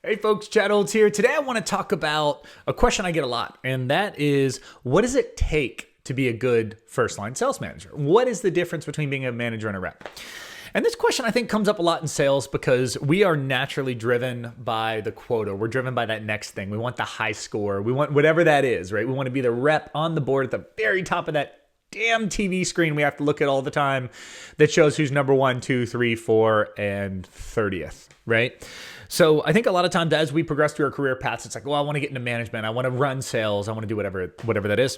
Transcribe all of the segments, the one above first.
Hey folks, Chad Olds here. Today I want to talk about a question I get a lot, and that is, what does it take to be a good first-line sales manager? What is the difference between being a manager and a rep? And this question I think comes up a lot in sales because we are naturally driven by the quota. We're driven by that next thing. We want the high score. We want whatever that is, right? We want to be the rep on the board at the very top of that damn TV screen we have to look at all the time that shows who's number 1, 2, 3, 4, and 30th, right? So I think a lot of times as we progress through our career paths, it's like, well, I want to get into management. I want to run sales. I want to do whatever that is.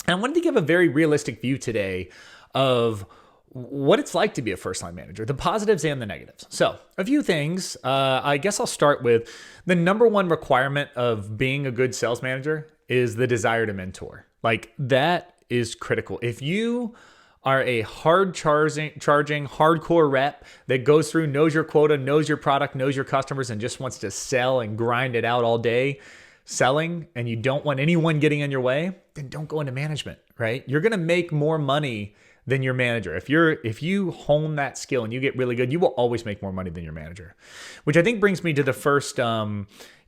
And I wanted to give a very realistic view today of what it's like to be a first-line manager, the positives and the negatives. So a few things. I guess I'll start with the number one requirement of being a good sales manager is the desire to mentor. Like that is critical. If you are a hard charging, hardcore rep that goes through, knows your quota, knows your product, knows your customers, and just wants to sell and grind it out all day selling, and you don't want anyone getting in your way, then don't go into management, right? You're going to make more money than your manager. If you hone that skill and you get really good, you will always make more money than your manager, which I think brings me to the first,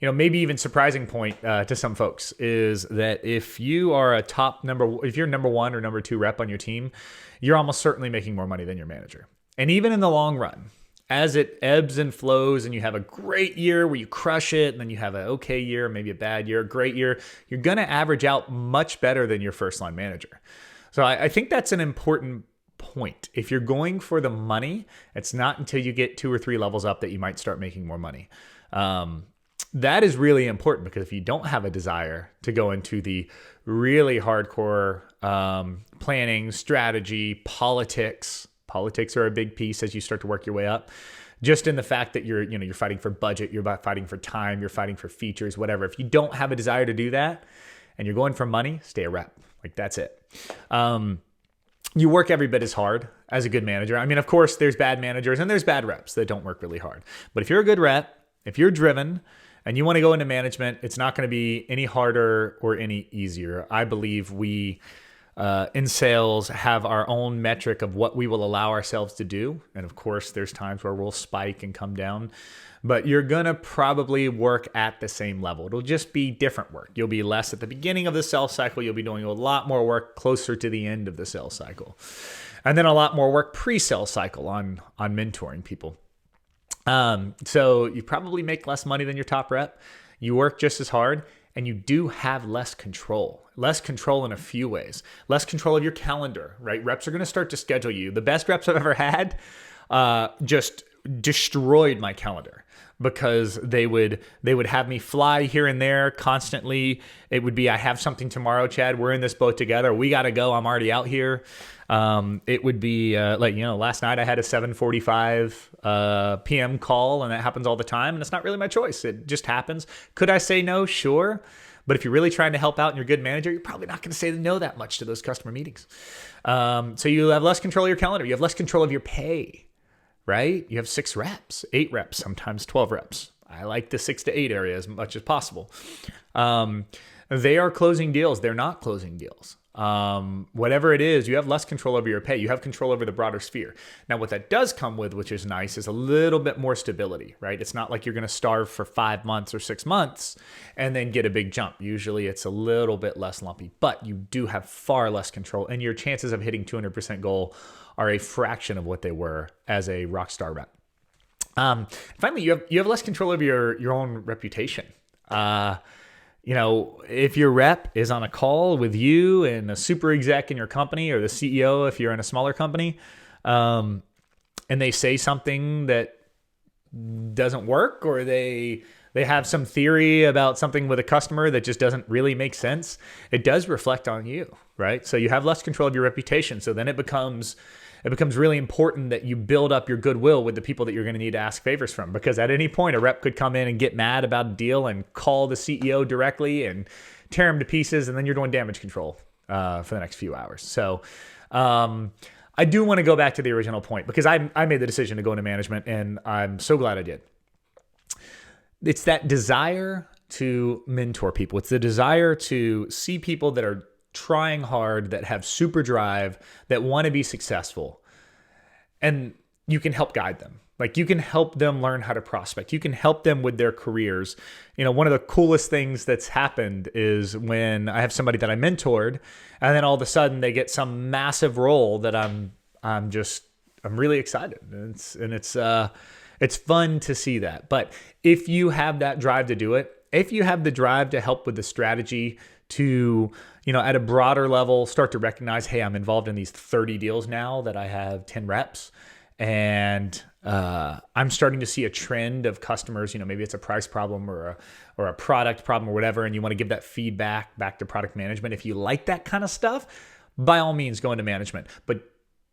maybe even surprising point to some folks is that if you are if you're number 1 or number 2 rep on your team, you're almost certainly making more money than your manager. And even in the long run, as it ebbs and flows and you have a great year where you crush it, and then you have an okay year, maybe a bad year, a great year, you're going to average out much better than your first line manager. So I think that's an important point. If you're going for the money, it's not until you get 2 or 3 levels up that you might start making more money. That is really important because if you don't have a desire to go into the really hardcore planning, strategy, politics are a big piece as you start to work your way up. Just in the fact that you're fighting for budget, you're fighting for time, you're fighting for features, whatever. If you don't have a desire to do that and you're going for money, stay a rep. Like that's it. You work every bit as hard as a good manager. I mean, of course, there's bad managers and there's bad reps that don't work really hard. But if you're a good rep, if you're driven and you want to go into management, it's not going to be any harder or any easier. I believe we in sales have our own metric of what we will allow ourselves to do. And of course, there's times where we'll spike and come down. But you're going to probably work at the same level. It'll just be different work. You'll be less at the beginning of the sales cycle. You'll be doing a lot more work closer to the end of the sales cycle. And then a lot more work pre-sales cycle on mentoring people. So you probably make less money than your top rep. You work just as hard and you do have less control. Less control in a few ways. Less control of your calendar, right? Reps are going to start to schedule you. The best reps I've ever had just destroyed my calendar because they would have me fly here and there constantly. It would be, I have something tomorrow, Chad. We're in this boat together. We got to go. I'm already out here. It would be last night I had a 7:45 p.m. call, and that happens all the time. And it's not really my choice. It just happens. Could I say no? Sure. But if you're really trying to help out and you're a good manager, you're probably not going to say no that much to those customer meetings. So you have less control of your calendar. You have less control of your pay. Right? You have 6 reps, 8 reps, sometimes 12 reps. I like the 6 to 8 area as much as possible. They are closing deals. They're not closing deals. Whatever it is, you have less control over your pay. You have control over the broader sphere. Now, what that does come with, which is nice, is a little bit more stability, right? It's not like you're going to starve for 5 months or 6 months and then get a big jump. Usually it's a little bit less lumpy, but you do have far less control, and your chances of hitting 200% goal are a fraction of what they were as a rock star rep. Finally, you have less control over your own reputation. If your rep is on a call with you and a super exec in your company, or the CEO if you're in a smaller company, and they say something that doesn't work, or they have some theory about something with a customer that just doesn't really make sense, it does reflect on you, right? So you have less control of your reputation. So then it becomes really important that you build up your goodwill with the people that you're going to need to ask favors from, because at any point a rep could come in and get mad about a deal and call the CEO directly and tear him to pieces, and then you're doing damage control for the next few hours. So I do want to go back to the original point, because I made the decision to go into management, and I'm so glad I did. It's that desire to mentor people. It's the desire to see people that are trying hard, that have super drive, that want to be successful, and you can help guide them. Like you can help them learn how to prospect. You can help them with their careers. One of the coolest things that's happened is when I have somebody that I mentored, and then all of a sudden they get some massive role that I'm really excited. And it's fun to see that. But if you have that drive to do it, if you have the drive to help with the strategy to, at a broader level, start to recognize, hey, I'm involved in these 30 deals now that I have 10 reps. And I'm starting to see a trend of customers, maybe it's a price problem or a product problem or whatever, and you want to give that feedback back to product management. If you like that kind of stuff, by all means, go into management. But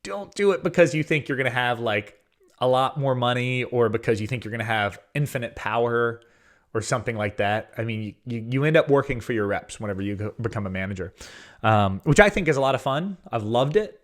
don't do it because you think you're going to have like a lot more money or because you think you're going to have infinite power or something like that. I mean, you end up working for your reps whenever you become a manager, which I think is a lot of fun. I've loved it.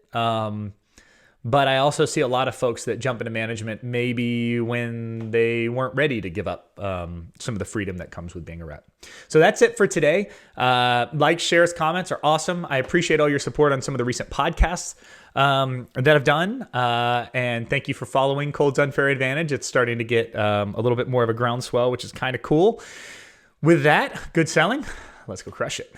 But I also see a lot of folks that jump into management maybe when they weren't ready to give up some of the freedom that comes with being a rep. So that's it for today. Likes, shares, comments are awesome. I appreciate all your support on some of the recent podcasts that I've done. And thank you for following Cold's Unfair Advantage. It's starting to get a little bit more of a groundswell, which is kind of cool. With that, good selling. Let's go crush it.